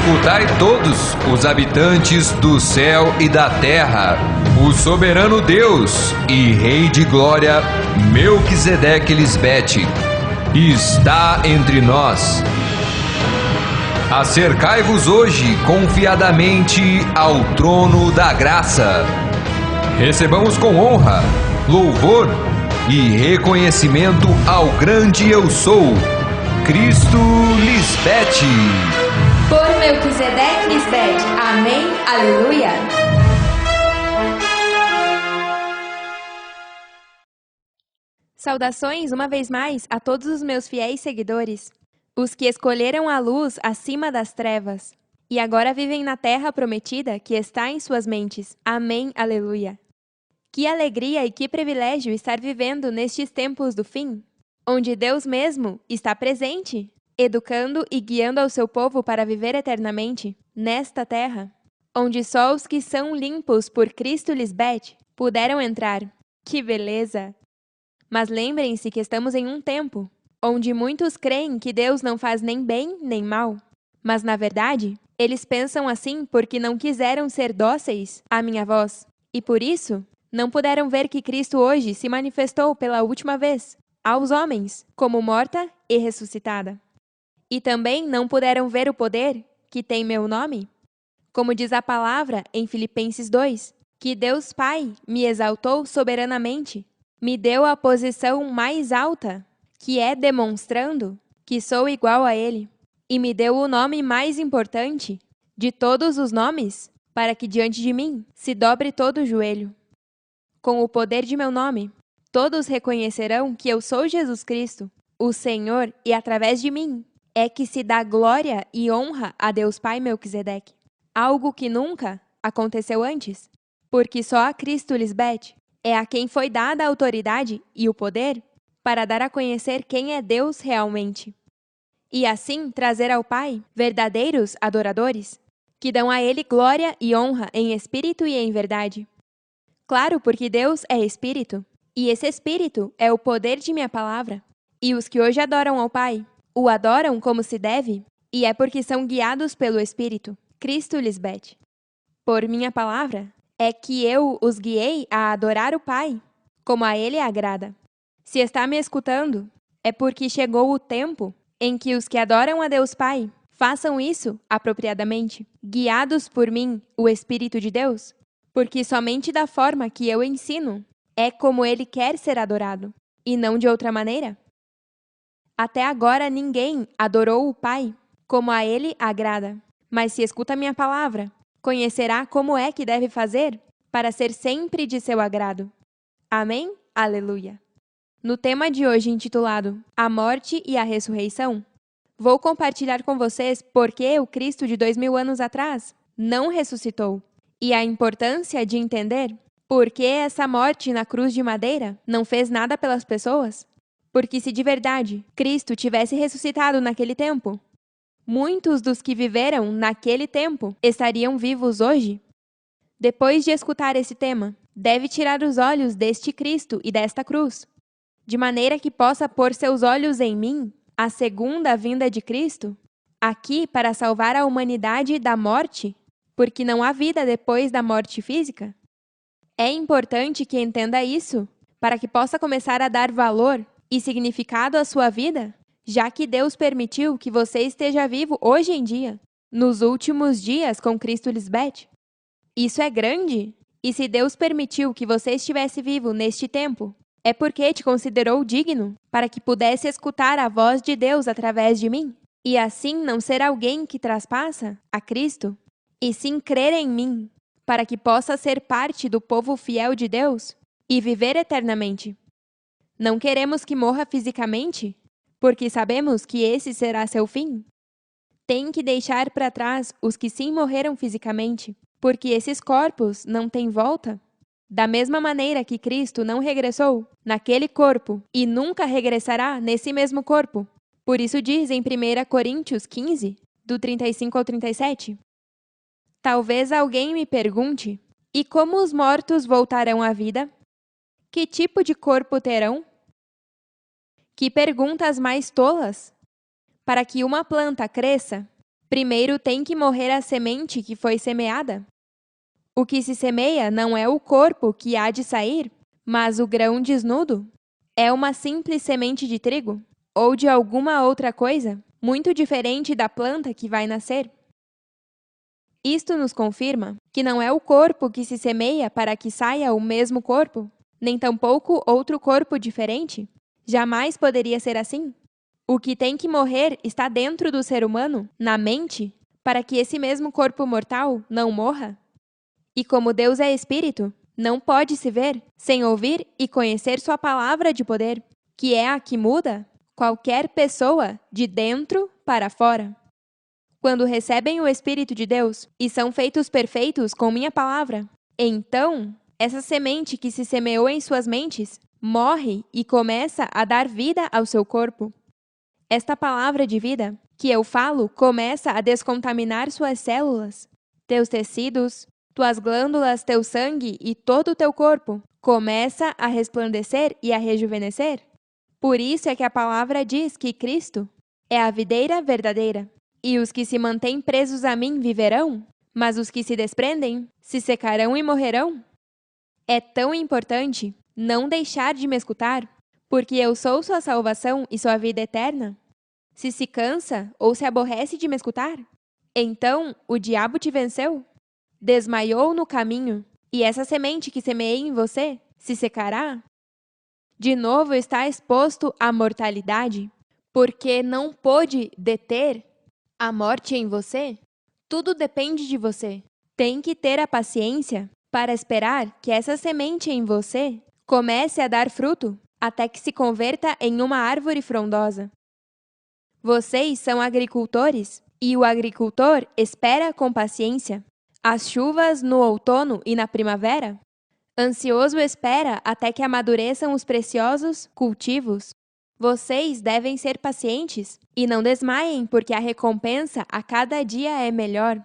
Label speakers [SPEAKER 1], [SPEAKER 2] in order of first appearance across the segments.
[SPEAKER 1] Escutai todos os habitantes do céu e da terra, o soberano Deus e Rei de glória, Melquisedeque Lisbete, está entre nós. Acercai-vos hoje confiadamente ao trono da graça. Recebamos com honra, louvor e reconhecimento ao grande Eu Sou, Cristo Lisbete.
[SPEAKER 2] Por Melquisedeque Lisbete. Amém. Aleluia.
[SPEAKER 3] Saudações, uma vez mais, a todos os meus fiéis seguidores, os que escolheram a luz acima das trevas, e agora vivem na terra prometida que está em suas mentes. Amém, aleluia. Que alegria e que privilégio estar vivendo nestes tempos do fim, onde Deus mesmo está presente, educando e guiando ao seu povo para viver eternamente nesta terra, onde só os que são limpos por Cristo Lisbete puderam entrar. Que beleza! Mas lembrem-se que estamos em um tempo onde muitos creem que Deus não faz nem bem nem mal. Mas, na verdade, eles pensam assim porque não quiseram ser dóceis à minha voz. E por isso, não puderam ver que Cristo hoje se manifestou pela última vez aos homens como morta e ressuscitada. E também não puderam ver o poder que tem meu nome. Como diz a palavra em Filipenses 2, que Deus Pai me exaltou soberanamente, me deu a posição mais alta, que é demonstrando que sou igual a Ele, e me deu o nome mais importante de todos os nomes, para que diante de mim se dobre todo o joelho. Com o poder de meu nome, todos reconhecerão que eu sou Jesus Cristo, o Senhor, e através de mim é que se dá glória e honra a Deus Pai Melquisedeque, algo que nunca aconteceu antes, porque só a Cristo Lisbete é a quem foi dada a autoridade e o poder para dar a conhecer quem é Deus realmente. E assim trazer ao Pai verdadeiros adoradores, que dão a Ele glória e honra em espírito e em verdade. Claro, porque Deus é espírito, e esse espírito é o poder de minha palavra. E os que hoje adoram ao Pai, o adoram como se deve, e é porque são guiados pelo Espírito, Cristo Lisbete. Por minha palavra, é que eu os guiei a adorar o Pai, como a Ele agrada. Se está me escutando, é porque chegou o tempo em que os que adoram a Deus Pai façam isso apropriadamente, guiados por mim, o Espírito de Deus, porque somente da forma que eu ensino é como Ele quer ser adorado, e não de outra maneira. Até agora ninguém adorou o Pai como a Ele agrada, mas se escuta minha palavra, conhecerá como é que deve fazer para ser sempre de seu agrado. Amém? Aleluia! No tema de hoje intitulado A Morte e a Ressurreição, vou compartilhar com vocês por que o Cristo de 2000 anos atrás não ressuscitou e a importância de entender por que essa morte na cruz de madeira não fez nada pelas pessoas. Porque se de verdade Cristo tivesse ressuscitado naquele tempo, muitos dos que viveram naquele tempo estariam vivos hoje. Depois de escutar esse tema, deve tirar os olhos deste Cristo e desta cruz, de maneira que possa pôr seus olhos em mim, a segunda vinda de Cristo, aqui para salvar a humanidade da morte, porque não há vida depois da morte física. É importante que entenda isso, para que possa começar a dar valor e significado à sua vida, já que Deus permitiu que você esteja vivo hoje em dia, nos últimos dias com Cristo Lisbete. Isso é grande, e se Deus permitiu que você estivesse vivo neste tempo, é porque te considerou digno para que pudesse escutar a voz de Deus através de mim, e assim não ser alguém que traspassa a Cristo, e sim crer em mim, para que possa ser parte do povo fiel de Deus e viver eternamente. Não queremos que morra fisicamente, porque sabemos que esse será seu fim. Tem que deixar para trás os que sim morreram fisicamente, porque esses corpos não têm volta. Da mesma maneira que Cristo não regressou naquele corpo e nunca regressará nesse mesmo corpo. Por isso diz em 1 Coríntios 15, do 35 ao 37. Talvez alguém me pergunte, e como os mortos voltarão à vida? Que tipo de corpo terão? Que perguntas mais tolas! Para que uma planta cresça, Primeiro tem que morrer a semente que foi semeada. O que se semeia não é o corpo que há de sair, mas o grão desnudo. É uma simples semente de trigo, ou de alguma outra coisa, muito diferente da planta que vai nascer. Isto nos confirma que não é o corpo que se semeia para que saia o mesmo corpo, nem tampouco outro corpo diferente. Jamais poderia ser assim. O que tem que morrer está dentro do ser humano, na mente, para que esse mesmo corpo mortal não morra. E como Deus é espírito, não pode se ver sem ouvir e conhecer sua palavra de poder, que é a que muda qualquer pessoa de dentro para fora. Quando recebem o Espírito de Deus e são feitos perfeitos com minha palavra, então essa semente que se semeou em suas mentes morre e começa a dar vida ao seu corpo. Esta palavra de vida que eu falo começa a descontaminar suas células, teus tecidos, tuas glândulas, teu sangue e todo o teu corpo começa a resplandecer e a rejuvenescer. Por isso é que a palavra diz que Cristo é a videira verdadeira. E os que se mantêm presos a mim viverão, mas os que se desprendem se secarão e morrerão. É tão importante não deixar de me escutar, porque eu sou sua salvação e sua vida eterna. Se cansa ou se aborrece de me escutar, então o diabo te venceu, desmaiou no caminho, e essa semente que semeei em você se secará. De novo está exposto à mortalidade, porque não pôde deter a morte em você. Tudo depende de você. Tem que ter a paciência para esperar que essa semente em você comece a dar fruto até que se converta em uma árvore frondosa. Vocês são agricultores e o agricultor espera com paciência as chuvas no outono e na primavera. Ansioso espera até que amadureçam os preciosos cultivos. Vocês devem ser pacientes e não desmaiem, porque a recompensa a cada dia é melhor.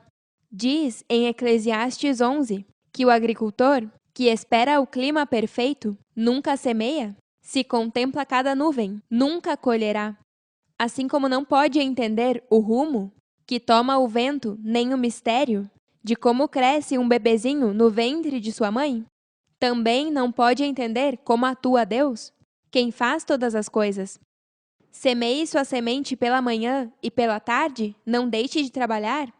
[SPEAKER 3] Diz em Eclesiastes 11 que o agricultor, que espera o clima perfeito, nunca semeia. Se contempla cada nuvem, nunca colherá. Assim como não pode entender o rumo que toma o vento, nem o mistério de como cresce um bebezinho no ventre de sua mãe, também não pode entender como atua Deus, quem faz todas as coisas. Semeie sua semente pela manhã e pela tarde, não deixe de trabalhar,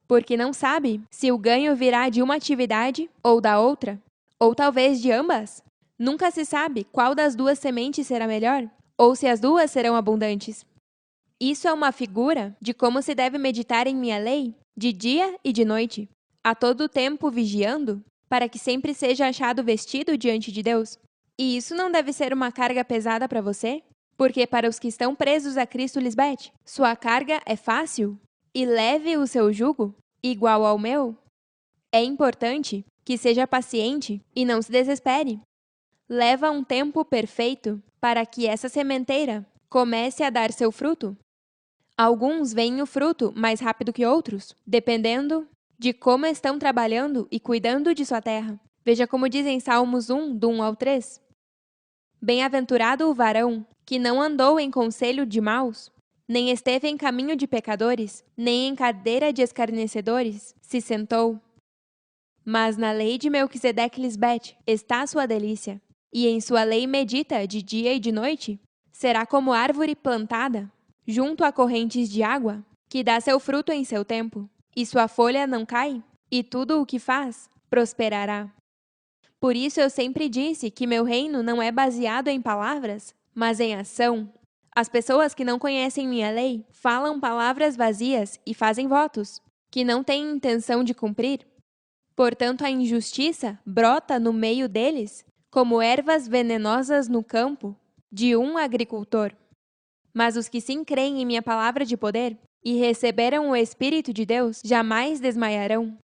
[SPEAKER 3] porque não sabe se o ganho virá de uma atividade ou da outra, ou talvez de ambas. Nunca se sabe qual das duas sementes será melhor, ou se as duas serão abundantes. Isso é uma figura de como se deve meditar em minha lei, de dia e de noite, a todo tempo vigiando, para que sempre seja achado vestido diante de Deus. E isso não deve ser uma carga pesada para você? Porque para os que estão presos a Cristo Lisbeth, sua carga é fácil e leve o seu jugo, igual ao meu. É importante que seja paciente e não se desespere. Leva um tempo perfeito para que essa sementeira comece a dar seu fruto. Alguns veem o fruto mais rápido que outros, dependendo de como estão trabalhando e cuidando de sua terra. Veja como diz em Salmos 1, do 1 ao 3. Bem-aventurado o varão que não andou em conselho de maus, nem esteve em caminho de pecadores, nem em cadeira de escarnecedores se sentou. Mas na lei de Melquisedeque Lisbeth está a sua delícia, e em sua lei medita de dia e de noite. Será como árvore plantada junto a correntes de água, que dá seu fruto em seu tempo, e sua folha não cai, e tudo o que faz prosperará. Por isso eu sempre disse que meu reino não é baseado em palavras, mas em ação. As pessoas que não conhecem minha lei falam palavras vazias e fazem votos, que não têm intenção de cumprir. Portanto, a injustiça brota no meio deles, como ervas venenosas no campo de um agricultor. Mas os que sim creem em minha palavra de poder e receberam o Espírito de Deus jamais desmaiarão.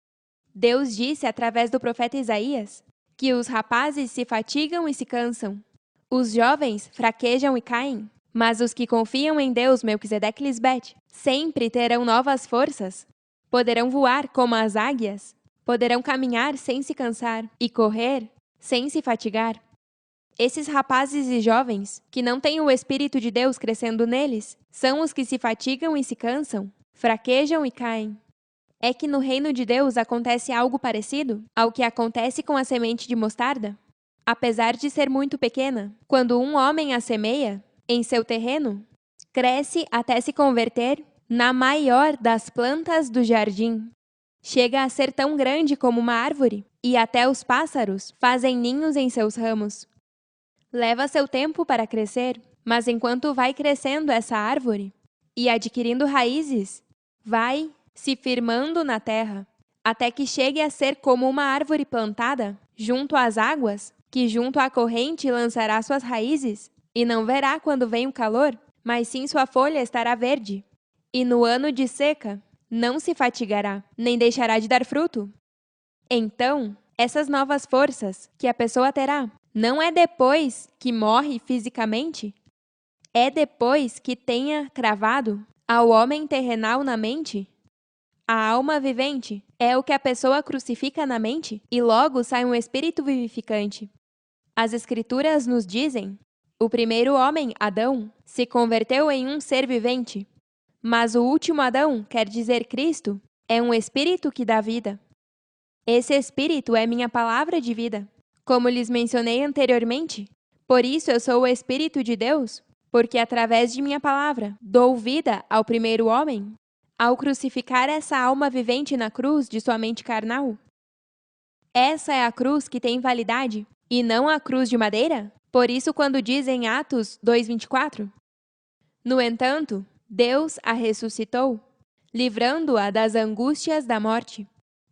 [SPEAKER 3] Deus disse através do profeta Isaías que os rapazes se fatigam e se cansam. Os jovens fraquejam e caem, mas os que confiam em Deus, Melquisedeque Lisbeth, sempre terão novas forças. Poderão voar como as águias, poderão caminhar sem se cansar e correr sem se fatigar. Esses rapazes e jovens, que não têm o Espírito de Deus crescendo neles, são os que se fatigam e se cansam, fraquejam e caem. É que no reino de Deus acontece algo parecido ao que acontece com a semente de mostarda? Apesar de ser muito pequena, quando um homem a semeia em seu terreno, cresce até se converter na maior das plantas do jardim. Chega a ser tão grande como uma árvore, e até os pássaros fazem ninhos em seus ramos. Leva seu tempo para crescer, mas enquanto vai crescendo essa árvore e adquirindo raízes, vai se firmando na terra, até que chegue a ser como uma árvore plantada junto às águas, que junto à corrente lançará suas raízes, e não verá quando vem o calor, mas sim sua folha estará verde. E no ano de seca, não se fatigará, nem deixará de dar fruto. Então, essas novas forças que a pessoa terá, não é depois que morre fisicamente, é depois que tenha cravado ao homem terrenal na mente. A alma vivente é o que a pessoa crucifica na mente e logo sai um espírito vivificante. As Escrituras nos dizem: o primeiro homem, Adão, se converteu em um ser vivente, mas o último Adão, quer dizer Cristo, é um espírito que dá vida. Esse espírito é minha palavra de vida. Como lhes mencionei anteriormente, por isso eu sou o Espírito de Deus, porque através de minha palavra dou vida ao primeiro homem, ao crucificar essa alma vivente na cruz de sua mente carnal. Essa é a cruz que tem validade, e não a cruz de madeira? Por isso, quando diz em Atos 2:24, no entanto, Deus a ressuscitou, livrando-a das angústias da morte,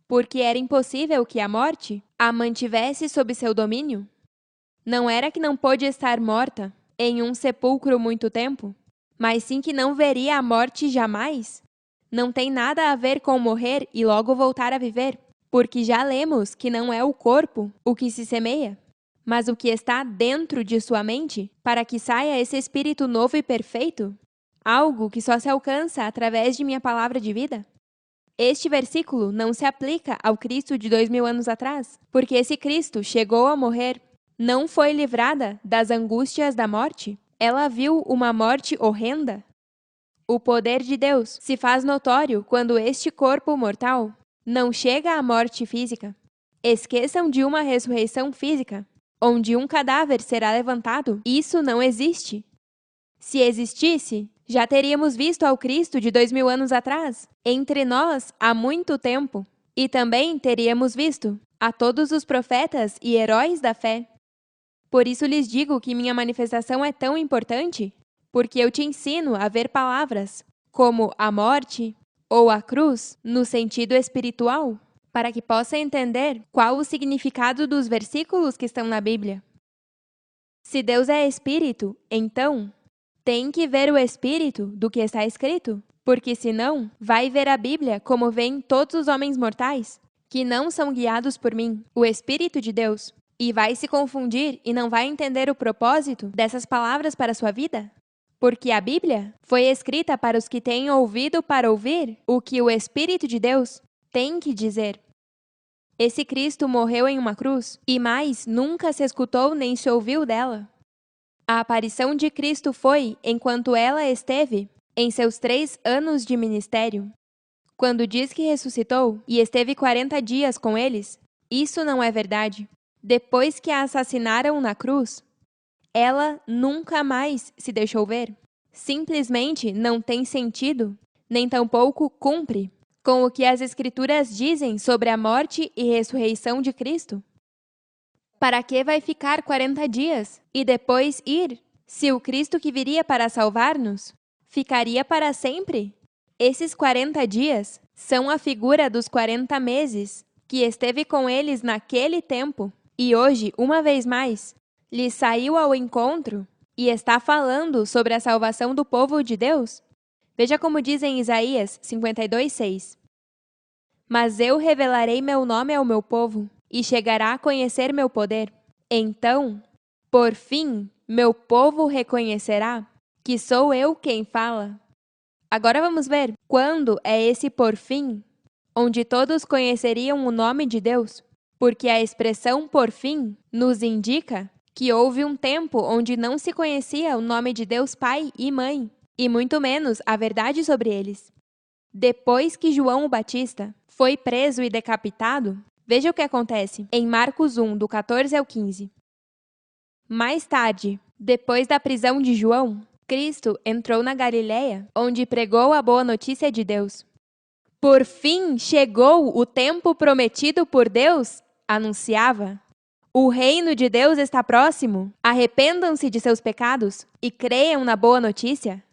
[SPEAKER 3] porque era impossível que a morte a mantivesse sob seu domínio. Não era que não pôde estar morta em um sepulcro muito tempo, mas sim que não veria a morte jamais. Não tem nada a ver com morrer e logo voltar a viver, porque já lemos que não é o corpo o que se semeia, mas o que está dentro de sua mente, para que saia esse espírito novo e perfeito, algo que só se alcança através de minha palavra de vida. Este versículo não se aplica ao Cristo de 2000 anos atrás, porque esse Cristo chegou a morrer, não foi livrada das angústias da morte, ela viu uma morte horrenda. O poder de Deus se faz notório quando este corpo mortal não chega à morte física. Esqueçam de uma ressurreição física, onde um cadáver será levantado. Isso não existe. Se existisse, já teríamos visto ao Cristo de 2000 anos atrás, entre nós há muito tempo. E também teríamos visto a todos os profetas e heróis da fé. Por isso lhes digo que minha manifestação é tão importante, porque eu te ensino a ver palavras como a morte ou a cruz no sentido espiritual, para que possa entender qual o significado dos versículos que estão na Bíblia. Se Deus é espírito, então tem que ver o espírito do que está escrito, porque senão vai ver a Bíblia como veem todos os homens mortais, que não são guiados por mim, o Espírito de Deus, e vai se confundir e não vai entender o propósito dessas palavras para a sua vida. Porque a Bíblia foi escrita para os que têm ouvido para ouvir o que o Espírito de Deus tem que dizer. Esse Cristo morreu em uma cruz e mais nunca se escutou nem se ouviu dela. A aparição de Cristo foi enquanto ela esteve em seus 3 anos de ministério. Quando diz que ressuscitou e esteve 40 dias com eles, isso não é verdade. Depois que a assassinaram na cruz, ela nunca mais se deixou ver. Simplesmente não tem sentido, nem tampouco cumpre com o que as Escrituras dizem sobre a morte e ressurreição de Cristo. Para que vai ficar 40 dias e depois ir, se o Cristo que viria para salvar-nos ficaria para sempre? Esses 40 dias são a figura dos 40 meses que esteve com eles naquele tempo e hoje, uma vez mais, lhe saiu ao encontro e está falando sobre a salvação do povo de Deus? Veja como diz em Isaías 52:6. Mas eu revelarei meu nome ao meu povo, e chegará a conhecer meu poder. Então, por fim, meu povo reconhecerá que sou eu quem fala. Agora vamos ver quando é esse por fim, onde todos conheceriam o nome de Deus, porque a expressão por fim nos indica que houve um tempo onde não se conhecia o nome de Deus Pai e Mãe, e muito menos a verdade sobre eles. Depois que João o Batista foi preso e decapitado, veja o que acontece em Marcos 1, do 14 ao 15. Mais tarde, depois da prisão de João, Cristo entrou na Galiléia, onde pregou a boa notícia de Deus. Por fim chegou o tempo prometido por Deus, anunciava. O reino de Deus está próximo. Arrependam-se de seus pecados e creiam na boa notícia.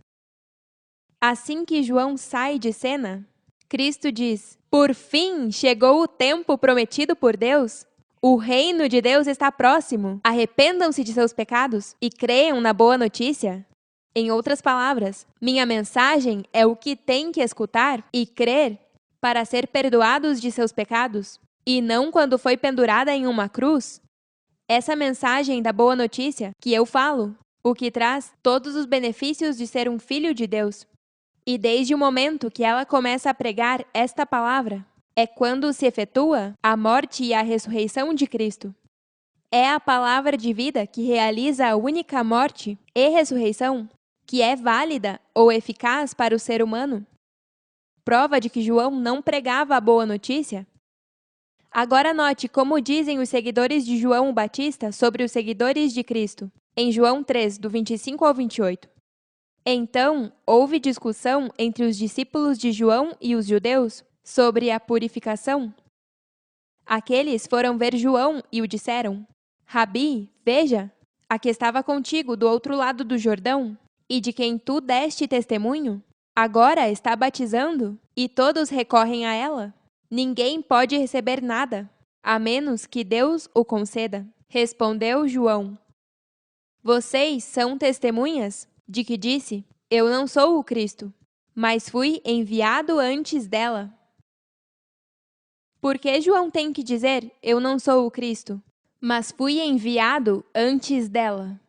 [SPEAKER 3] Assim que João sai de cena, Cristo diz: por fim chegou o tempo prometido por Deus. O reino de Deus está próximo. Arrependam-se de seus pecados e creiam na boa notícia. Em outras palavras, minha mensagem é o que tem que escutar e crer para ser perdoados de seus pecados, e não quando foi pendurada em uma cruz. Essa mensagem da boa notícia que eu falo, o que traz todos os benefícios de ser um filho de Deus. E desde o momento que ela começa a pregar esta palavra, é quando se efetua a morte e a ressurreição de Cristo. É a palavra de vida que realiza a única morte e ressurreição que é válida ou eficaz para o ser humano. Prova de que João não pregava a boa notícia. Agora note como dizem os seguidores de João o Batista sobre os seguidores de Cristo, em João 3, do 25 ao 28. Então, houve discussão entre os discípulos de João e os judeus sobre a purificação. Aqueles foram ver João e o disseram: Rabi, veja, a que estava contigo do outro lado do Jordão, e de quem tu deste testemunho, agora está batizando, e todos recorrem a ela. Ninguém pode receber nada, a menos que Deus o conceda. Respondeu João: Vocês são testemunhas de que disse: Eu não sou o Cristo, mas fui enviado antes dela. Por que João tem que dizer: Eu não sou o Cristo, mas fui enviado antes dela?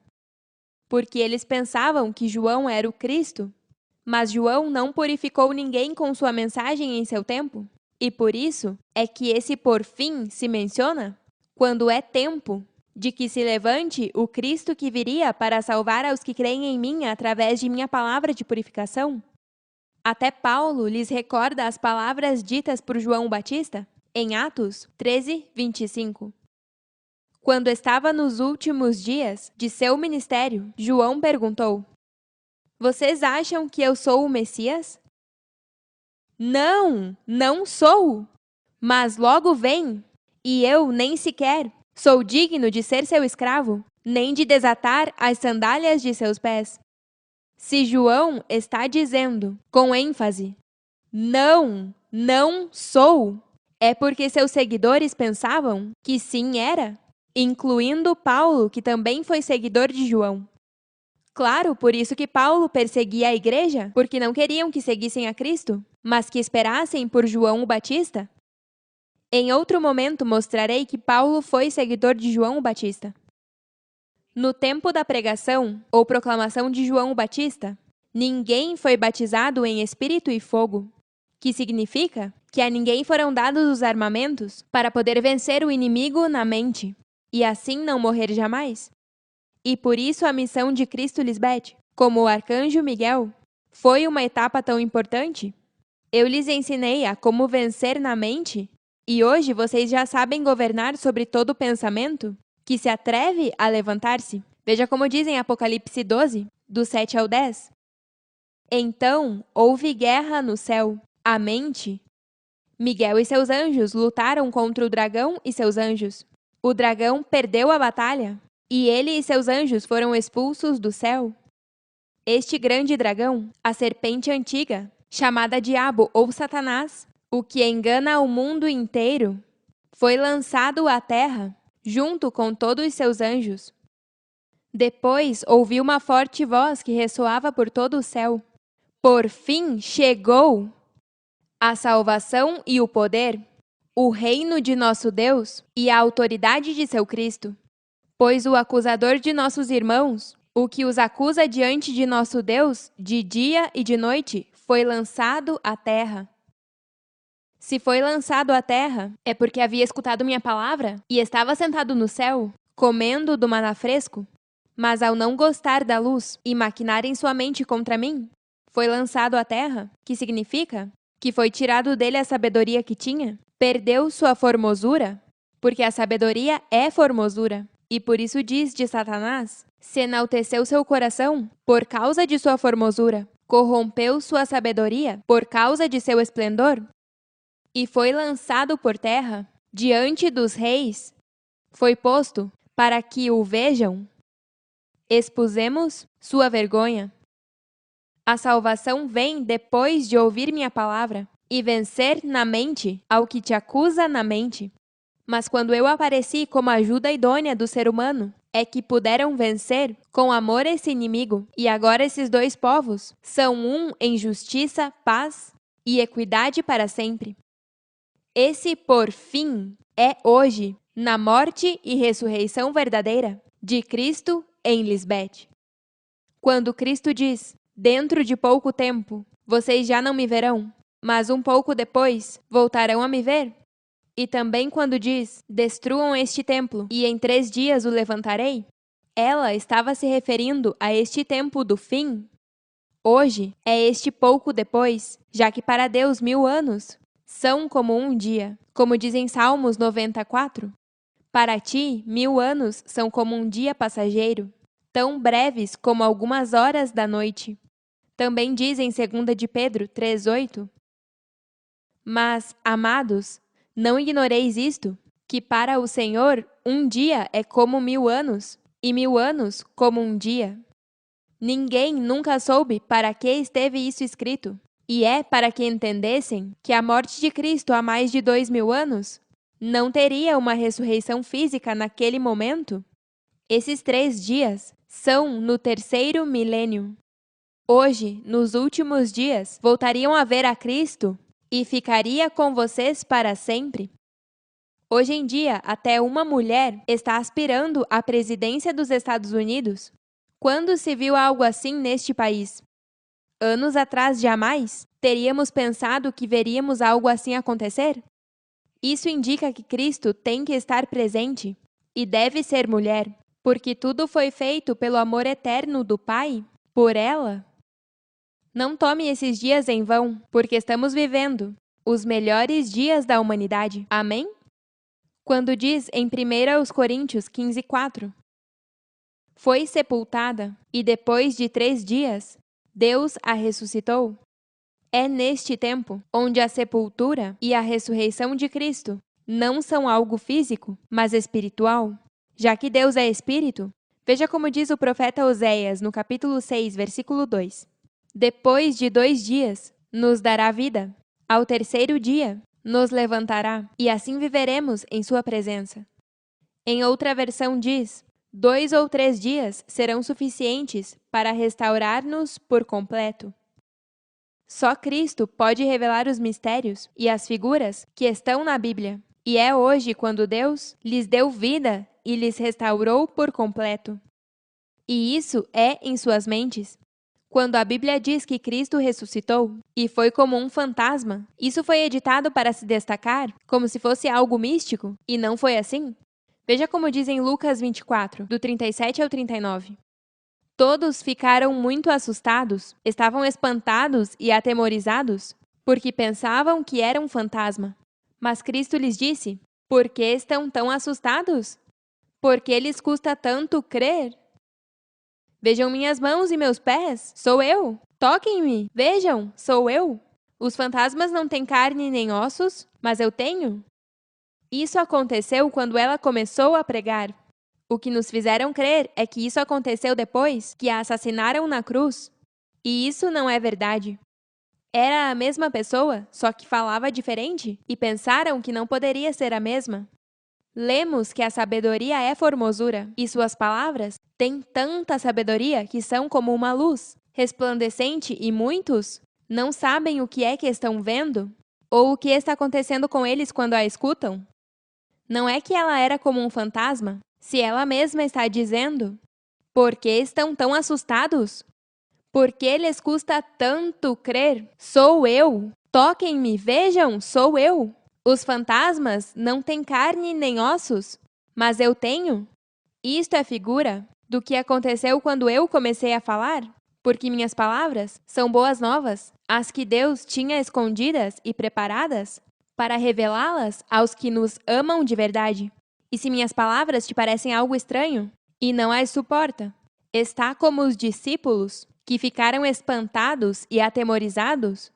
[SPEAKER 3] Porque eles pensavam que João era o Cristo, mas João não purificou ninguém com sua mensagem em seu tempo. E por isso é que esse por fim se menciona quando é tempo de que se levante o Cristo que viria para salvar aos que creem em mim através de minha palavra de purificação. Até Paulo lhes recorda as palavras ditas por João Batista em Atos 13, 25. Quando estava nos últimos dias de seu ministério, João perguntou: Vocês acham que eu sou o Messias? Não, não sou. Mas logo vem, e eu nem sequer sou digno de ser seu escravo, nem de desatar as sandálias de seus pés. Se João está dizendo, com ênfase, não, não sou, é porque seus seguidores pensavam que sim era, incluindo Paulo, que também foi seguidor de João. Claro, por isso que Paulo perseguia a igreja, porque não queriam que seguissem a Cristo, mas que esperassem por João o Batista. Em outro momento mostrarei que Paulo foi seguidor de João o Batista. No tempo da pregação ou proclamação de João o Batista, ninguém foi batizado em espírito e fogo, que significa que a ninguém foram dados os armamentos para poder vencer o inimigo na mente, e assim não morrer jamais. E por isso a missão de Cristo Lisbeth, como o arcanjo Miguel, foi uma etapa tão importante. Eu lhes ensinei a como vencer na mente, e hoje vocês já sabem governar sobre todo pensamento que se atreve a levantar-se. Veja como diz em Apocalipse 12, do 7 ao 10. Então houve guerra no céu, a mente. Miguel e seus anjos lutaram contra o dragão e seus anjos. O dragão perdeu a batalha, e ele e seus anjos foram expulsos do céu. Este grande dragão, a serpente antiga, chamada Diabo ou Satanás, o que engana o mundo inteiro, foi lançado à terra, junto com todos os seus anjos. Depois ouvi uma forte voz que ressoava por todo o céu. Por fim chegou a salvação e o poder, o reino de nosso Deus e a autoridade de seu Cristo. Pois o acusador de nossos irmãos, o que os acusa diante de nosso Deus, de dia e de noite, foi lançado à terra. Se foi lançado à terra, é porque havia escutado minha palavra e estava sentado no céu, comendo do maná fresco. Mas ao não gostar da luz e maquinar em sua mente contra mim, foi lançado à terra, que significa Que foi tirado dele a sabedoria que tinha? Perdeu sua formosura? Porque a sabedoria é formosura. E por isso diz de Satanás: se enalteceu seu coração por causa de sua formosura, corrompeu sua sabedoria por causa de seu esplendor, e foi lançado por terra diante dos reis, foi posto para que o vejam. Expusemos sua vergonha. A salvação vem depois de ouvir minha palavra e vencer na mente ao que te acusa na mente. Mas quando eu apareci como ajuda idônea do ser humano, é que puderam vencer com amor esse inimigo. E agora esses dois povos são um em justiça, paz e equidade para sempre. Esse, por fim, é hoje, na morte e ressurreição verdadeira de Cristo em Lisbete. Quando Cristo diz: dentro de pouco tempo, vocês já não me verão, mas um pouco depois voltarão a me ver. E também quando diz: destruam este templo e em 3 dias o levantarei, ela estava se referindo a este tempo do fim. Hoje é este pouco depois, já que para Deus 1000 anos são como um dia. Como diz em Salmos 94, para ti 1000 anos são como um dia passageiro, tão breves como algumas horas da noite. Também diz em 2 de Pedro 3:8, mas, amados, não ignoreis isto, que para o Senhor um dia é como 1000 anos, e 1000 anos como um dia. Ninguém nunca soube para que esteve isso escrito, e é para que entendessem que a morte de Cristo há mais de 2000 anos não teria uma ressurreição física naquele momento. Esses 3 dias são no 3º milênio. Hoje, nos últimos dias, voltariam a ver a Cristo e ficaria com vocês para sempre. Hoje em dia, até uma mulher está aspirando à presidência dos Estados Unidos. Quando se viu algo assim neste país? Anos atrás, jamais teríamos pensado que veríamos algo assim acontecer? Isso indica que Cristo tem que estar presente e deve ser mulher, porque tudo foi feito pelo amor eterno do Pai por ela. Não tome esses dias em vão, porque estamos vivendo os melhores dias da humanidade. Amém? Quando diz em 1 Coríntios 15:4, foi sepultada e depois de 3 dias, Deus a ressuscitou. É neste tempo onde a sepultura e a ressurreição de Cristo não são algo físico, mas espiritual. Já que Deus é espírito, veja como diz o profeta Oséias no capítulo 6, versículo 2. Depois de 2 dias, nos dará vida. Ao 3º dia, nos levantará, e assim viveremos em sua presença. Em outra versão diz: 2 ou 3 dias serão suficientes para restaurar-nos por completo. Só Cristo pode revelar os mistérios e as figuras que estão na Bíblia. E é hoje quando Deus lhes deu vida e lhes restaurou por completo. E isso é em suas mentes. Quando a Bíblia diz que Cristo ressuscitou e foi como um fantasma, isso foi editado para se destacar, como se fosse algo místico, e não foi assim? Veja como diz em Lucas 24, do 37 ao 39. Todos ficaram muito assustados, estavam espantados e atemorizados, porque pensavam que era um fantasma. Mas Cristo lhes disse: por que estão tão assustados? Por que lhes custa tanto crer? Vejam minhas mãos e meus pés, sou eu. Toquem-me, vejam, sou eu. Os fantasmas não têm carne nem ossos, mas eu tenho. Isso aconteceu quando ela começou a pregar. O que nos fizeram crer é que isso aconteceu depois que a assassinaram na cruz. E isso não é verdade. Era a mesma pessoa, só que falava diferente, e pensaram que não poderia ser a mesma. Lemos que a sabedoria é formosura, e suas palavras têm tanta sabedoria que são como uma luz, resplandecente, e muitos não sabem o que é que estão vendo, ou o que está acontecendo com eles quando a escutam. Não é que ela era como um fantasma, se ela mesma está dizendo: por que estão tão assustados? Por que lhes custa tanto crer? Sou eu! Toquem-me, vejam, sou eu! Os fantasmas não têm carne nem ossos, mas eu tenho. Isto é figura do que aconteceu quando eu comecei a falar. Porque minhas palavras são boas novas, as que Deus tinha escondidas e preparadas para revelá-las aos que nos amam de verdade. E se minhas palavras te parecem algo estranho e não as suporta, está como os discípulos que ficaram espantados e atemorizados.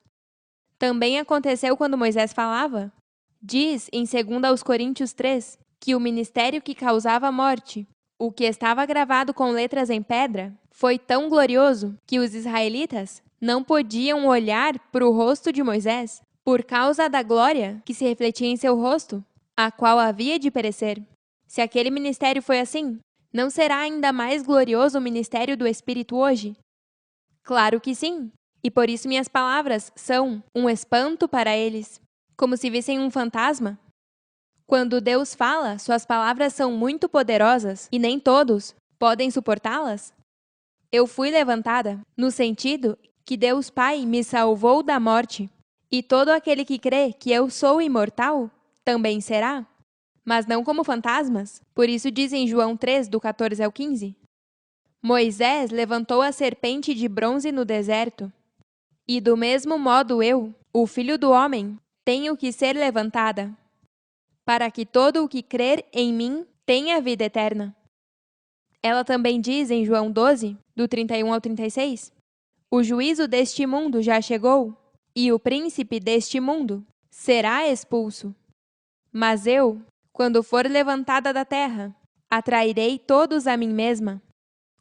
[SPEAKER 3] Também aconteceu quando Moisés falava. Diz em 2 Coríntios 3 que o ministério que causava morte, o que estava gravado com letras em pedra, foi tão glorioso que os israelitas não podiam olhar para o rosto de Moisés por causa da glória que se refletia em seu rosto, a qual havia de perecer. Se aquele ministério foi assim, não será ainda mais glorioso o ministério do Espírito hoje? Claro que sim, e por isso minhas palavras são um espanto para eles, como se vissem um fantasma. Quando Deus fala, suas palavras são muito poderosas e nem todos podem suportá-las. Eu fui levantada no sentido que Deus Pai me salvou da morte, e todo aquele que crê que eu sou imortal também será, mas não como fantasmas. Por isso diz em João 3, do 14 ao 15. Moisés levantou a serpente de bronze no deserto, e do mesmo modo eu, o Filho do Homem, tenho que ser levantada, para que todo o que crer em mim tenha vida eterna. Ela também diz em João 12, do 31 ao 36, o juízo deste mundo já chegou, e o príncipe deste mundo será expulso. Mas eu, quando for levantada da terra, atrairei todos a mim mesma.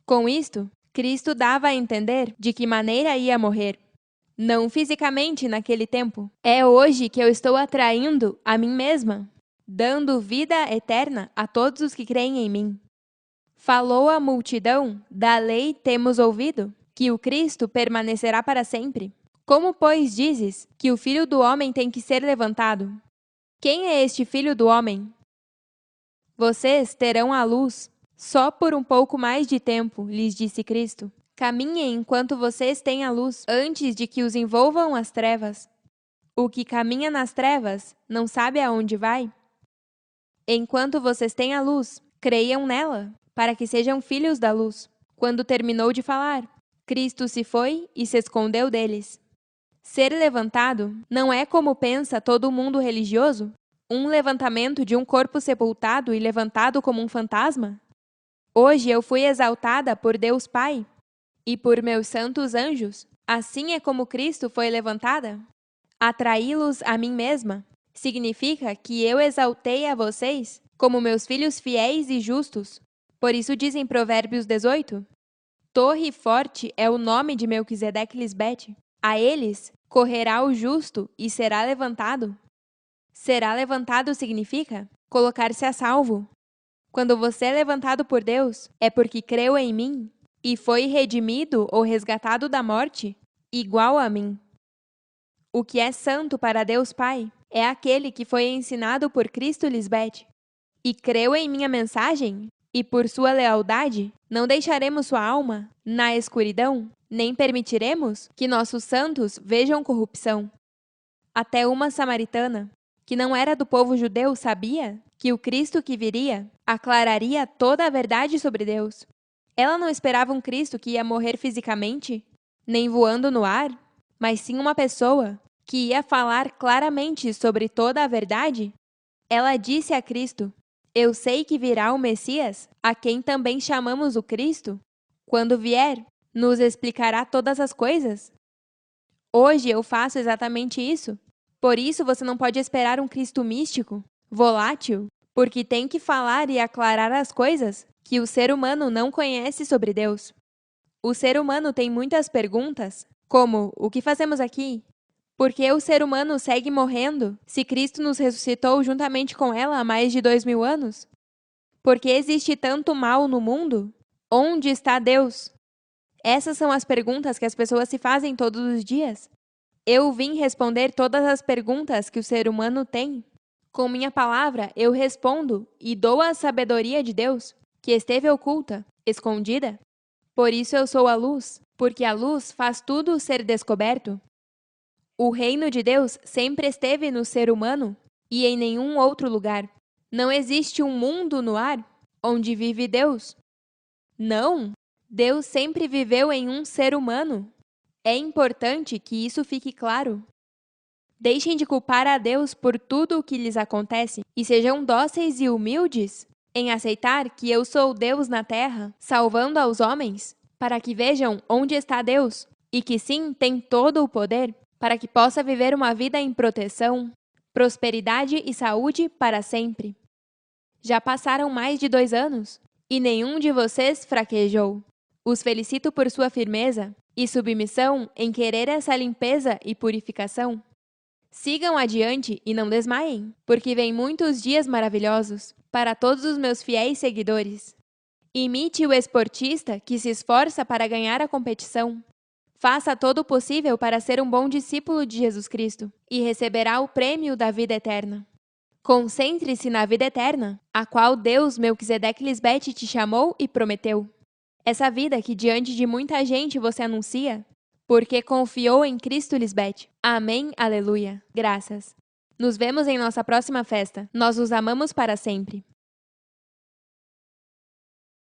[SPEAKER 3] Com isto, Cristo dava a entender de que maneira ia morrer. Não fisicamente naquele tempo. É hoje que eu estou atraindo a mim mesma, dando vida eterna a todos os que creem em mim. Falou a multidão, da lei temos ouvido, que o Cristo permanecerá para sempre. Como, pois, dizes que o Filho do Homem tem que ser levantado? Quem é este Filho do Homem? Vocês terão a luz só por um pouco mais de tempo, lhes disse Cristo. Caminhem enquanto vocês têm a luz, antes de que os envolvam as trevas. O que caminha nas trevas não sabe aonde vai. Enquanto vocês têm a luz, creiam nela, para que sejam filhos da luz. Quando terminou de falar, Cristo se foi e se escondeu deles. Ser levantado não é como pensa todo mundo religioso? Um levantamento de um corpo sepultado e levantado como um fantasma? Hoje eu fui exaltada por Deus Pai e por meus santos anjos. Assim é como Cristo foi levantada? Atraí-los a mim mesma significa que eu exaltei a vocês como meus filhos fiéis e justos. Por isso diz em Provérbios 18, Torre forte é o nome de Melquisedeque Lisbete. A eles correrá o justo e será levantado. Será levantado significa colocar-se a salvo. Quando você é levantado por Deus, é porque creu em mim e foi redimido ou resgatado da morte, igual a mim. O que é santo para Deus Pai é aquele que foi ensinado por Cristo Lisbete e creu em minha mensagem, e por sua lealdade não deixaremos sua alma na escuridão, nem permitiremos que nossos santos vejam corrupção. Até uma samaritana, que não era do povo judeu, sabia que o Cristo que viria aclararia toda a verdade sobre Deus. Ela não esperava um Cristo que ia morrer fisicamente, nem voando no ar, mas sim uma pessoa que ia falar claramente sobre toda a verdade. Ela disse a Cristo, eu sei que virá o Messias, a quem também chamamos o Cristo. Quando vier, nos explicará todas as coisas. Hoje eu faço exatamente isso. Por isso você não pode esperar um Cristo místico, volátil, porque tem que falar e aclarar as coisas que o ser humano não conhece sobre Deus. O ser humano tem muitas perguntas, como, o que fazemos aqui? Por que o ser humano segue morrendo se Cristo nos ressuscitou juntamente com ela há mais de 2000 anos? Por que existe tanto mal no mundo? Onde está Deus? Essas são as perguntas que as pessoas se fazem todos os dias. Eu vim responder todas as perguntas que o ser humano tem. Com minha palavra, eu respondo e dou a sabedoria de Deus, que esteve oculta, escondida. Por isso eu sou a luz, porque a luz faz tudo ser descoberto. O reino de Deus sempre esteve no ser humano e em nenhum outro lugar. Não existe um mundo no ar onde vive Deus. Não, Deus sempre viveu em um ser humano. É importante que isso fique claro. Deixem de culpar a Deus por tudo o que lhes acontece e sejam dóceis e humildes em aceitar que eu sou Deus na terra, salvando aos homens, para que vejam onde está Deus e que sim, tem todo o poder para que possa viver uma vida em proteção, prosperidade e saúde para sempre. Já passaram mais de 2 anos e nenhum de vocês fraquejou. Os felicito por sua firmeza e submissão em querer essa limpeza e purificação. Sigam adiante e não desmaiem, porque vêm muitos dias maravilhosos para todos os meus fiéis seguidores. Imite o esportista que se esforça para ganhar a competição. Faça todo o possível para ser um bom discípulo de Jesus Cristo e receberá o prêmio da vida eterna. Concentre-se na vida eterna, a qual Deus, Melquisedeque Lisbete, te chamou e prometeu. Essa vida que diante de muita gente você anuncia, porque confiou em Cristo Lisbete. Amém, aleluia. Graças. Nos vemos em nossa próxima festa. Nós os amamos para sempre.